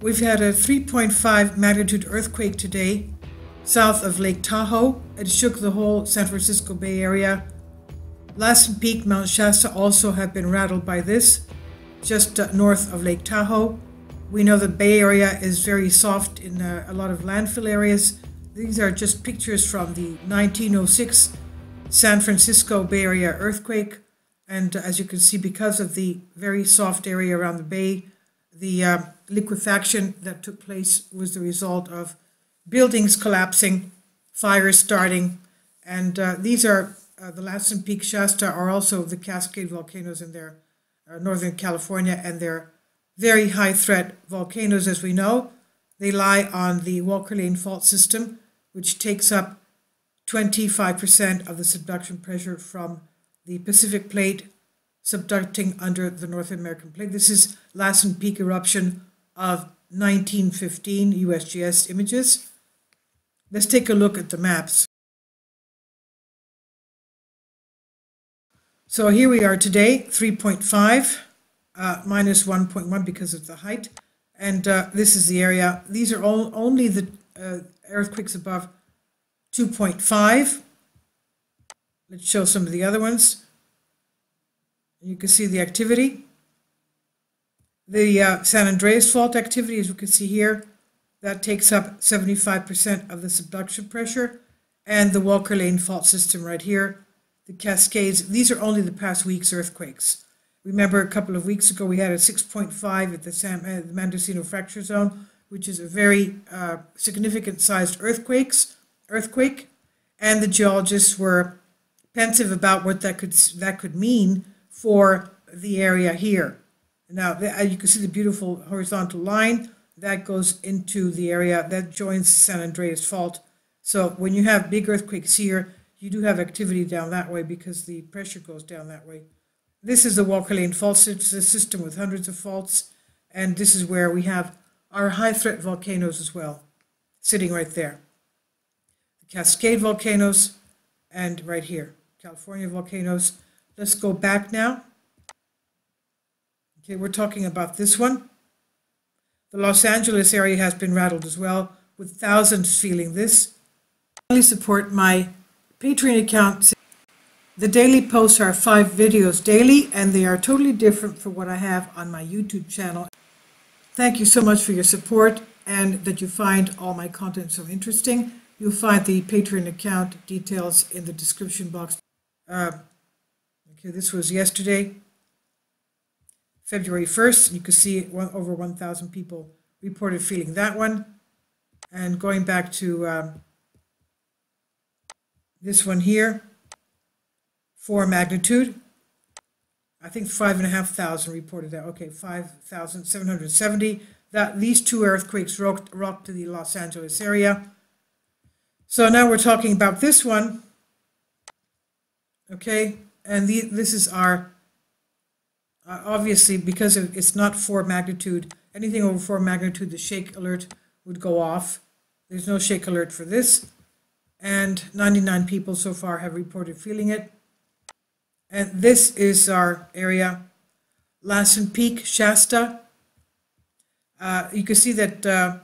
We've had a 3.5 magnitude earthquake today, south of Lake Tahoe. It shook the whole San Francisco Bay Area. Lassen Peak, Mount Shasta also have been rattled by this, just north of Lake Tahoe. We know the Bay Area is very soft in a lot of landfill areas. These are just pictures from the 1906 San Francisco Bay Area earthquake. And as you can see, because of the very soft area around the bay, the liquefaction that took place was the result of buildings collapsing, fires starting, and these are the Lassen Peak, Shasta are also the Cascade volcanoes in their Northern California, and they're very high threat volcanoes as we know. They lie on the Walker Lane fault system, which takes up 25% of the subduction pressure from the Pacific plate subducting under the North American plate. This is Lassen Peak eruption of 1915 USGS images. Let's take a look at the maps. So here we are today, 3.5 minus 1.1 because of the height. And this is the area. These are only the earthquakes above 2.5. Let's show some of the other ones. You can see the activity. The San Andreas fault activity, as you can see here, that takes up 75% of the subduction pressure. And the Walker Lane fault system right here, the Cascades, these are only the past week's earthquakes. Remember a couple of weeks ago we had a 6.5 at the Mendocino fracture zone, which is a very significant sized earthquake. And the geologists were pensive about what that could mean for the area here. Now, you can see the beautiful horizontal line that goes into the area that joins the San Andreas fault. So when you have big earthquakes here, you do have activity down that way because the pressure goes down that way. This is the Walker Lane fault system with hundreds of faults, and this is where we have our high threat volcanoes as well, sitting right there. The Cascade volcanoes, and right here, California volcanoes. Let's go back now. Okay, we're talking about this one. The Los Angeles area has been rattled as well, with thousands feeling this. I support my Patreon account. The daily posts are 5 videos daily, and they are totally different from what I have on my YouTube channel. Thank you so much for your support and that you find all my content so interesting. You'll find the Patreon account details in the description box. Okay, this was yesterday, February 1st. You can see over 1,000 people reported feeling that one. And going back to this one here, 4 magnitude. I think 5,500 reported that. Okay, 5,770. These 2 earthquakes rocked to the Los Angeles area. So now we're talking about this one. Okay, and this is our, obviously because it's not 4 magnitude, anything over 4 magnitude, the shake alert would go off. There's no shake alert for this. And 99 people so far have reported feeling it. And this is our area, Lassen Peak, Shasta. You can see that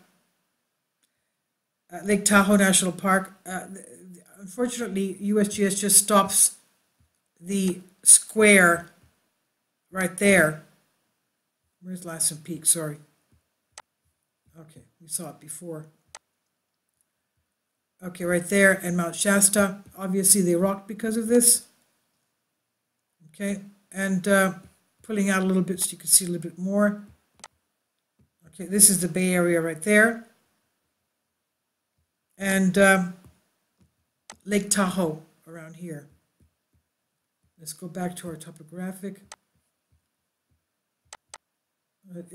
Lake Tahoe National Park, unfortunately, USGS just stops the square right there. Where's Lassen Peak? Sorry. Okay, we saw it before. Okay, right there, and Mount Shasta. Obviously, they rocked because of this. Okay, and pulling out a little bit so you can see a little bit more. Okay, this is the Bay Area right there. And Lake Tahoe around here. Let's go back to our topographic.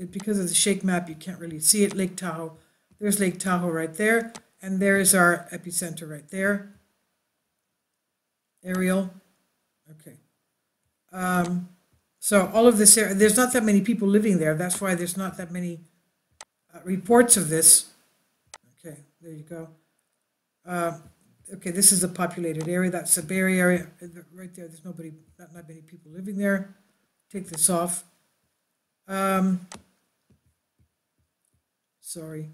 Because of the shake map, you can't really see it. Lake Tahoe. There's Lake Tahoe right there. And there's our epicenter right there. Aerial. Okay. So all of this area, there's not that many people living there. That's why there's not that many reports of this. Okay, there you go. Okay, this is a populated area. That's the Bay Area right there. There's not many people living there. Take this off. Sorry.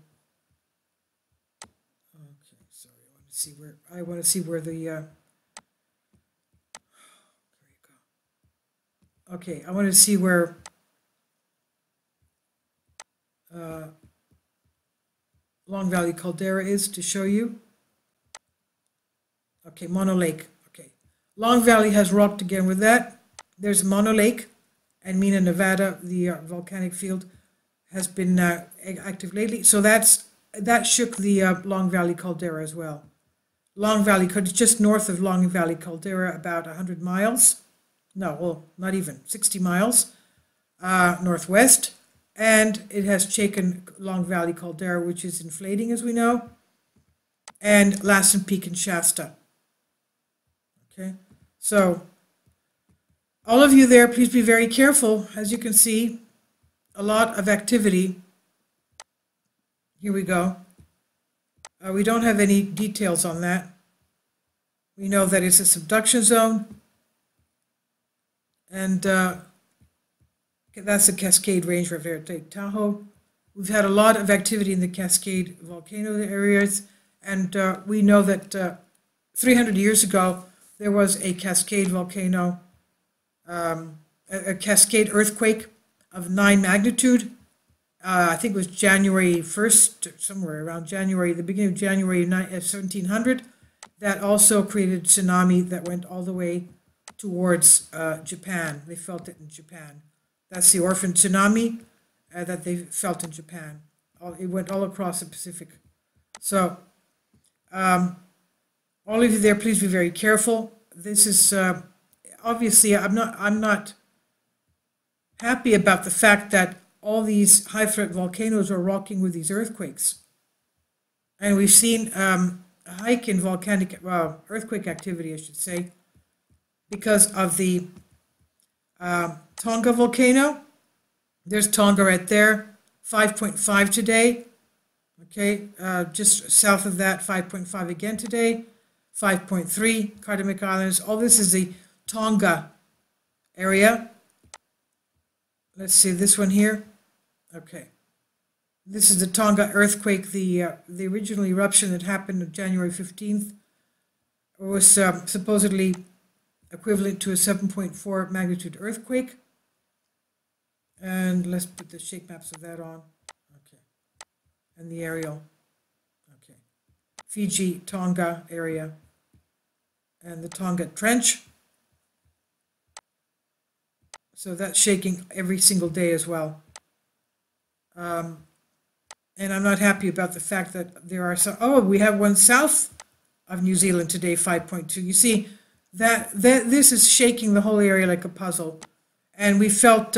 Okay, sorry. I want to see where the there you go. Okay, I want to see where Long Valley Caldera is to show you. Okay, Mono Lake. Okay, Long Valley has rocked again with that. There's Mono Lake, and Mina, Nevada, the volcanic field, has been active lately. So that shook the Long Valley Caldera as well. Long Valley, just north of Long Valley Caldera, about 100 miles. No, well, not even 60 miles northwest. And it has shaken Long Valley Caldera, which is inflating, as we know, and Lassen Peak and Shasta. Okay, so all of you there, please be very careful. As you can see, a lot of activity. Here we go. We don't have any details on that. We know that it's a subduction zone, and that's the Cascade Range right there at Lake Tahoe. We've had a lot of activity in the Cascade volcano areas, and we know that 300 years ago there was a Cascade volcano, a Cascade earthquake of 9 magnitude. I think it was January 1st, somewhere around January, the beginning of January 1700. That also created a tsunami that went all the way towards Japan. They felt it in Japan. That's the orphan tsunami that they felt in Japan. It went all across the Pacific. So, all of you there, please be very careful. This is obviously I'm not happy about the fact that all these high threat volcanoes are rocking with these earthquakes, and we've seen a hike in earthquake activity, I should say, because of the Tonga volcano. There's Tonga right there, 5.5 today. Okay, just south of that, 5.5 again today, 5.3, Cardamom Islands. All this is the Tonga area. Let's see this one here. Okay, this is the Tonga earthquake. The original eruption that happened on January 15th was supposedly equivalent to a 7.4 magnitude earthquake. And let's put the shake maps of that on. Okay, and the aerial. Okay, Fiji, Tonga area, and the Tonga Trench. So that's shaking every single day as well. And I'm not happy about the fact that there are some. Oh, we have one south of New Zealand today, 5.2. You see that this is shaking the whole area like a puzzle, and we felt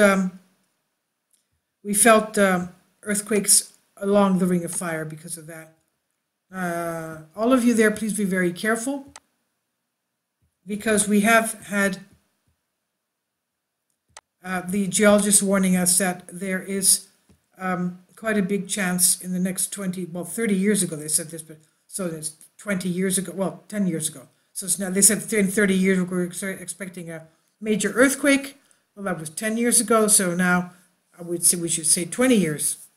earthquakes along the Ring of Fire because of that. All of you there, please be very careful, because we have had the geologists warning us that there is quite a big chance in the next 30 years ago they said this, but so it's 20 years ago, well, 10 years ago. So it's now, they said in 30 years we're expecting a major earthquake. Well, that was 10 years ago, so now I would say we should say 20 years,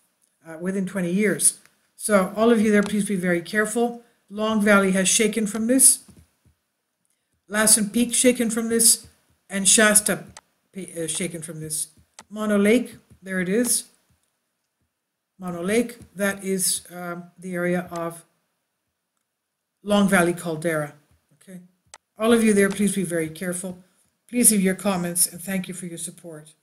within 20 years. So all of you there, please be very careful. Long Valley has shaken from this. Lassen Peak shaken from this, and Shasta shaken from this. Mono Lake, there it is. Mono Lake, that is the area of Long Valley Caldera. Okay, all of you there, please be very careful. Please leave your comments, and thank you for your support.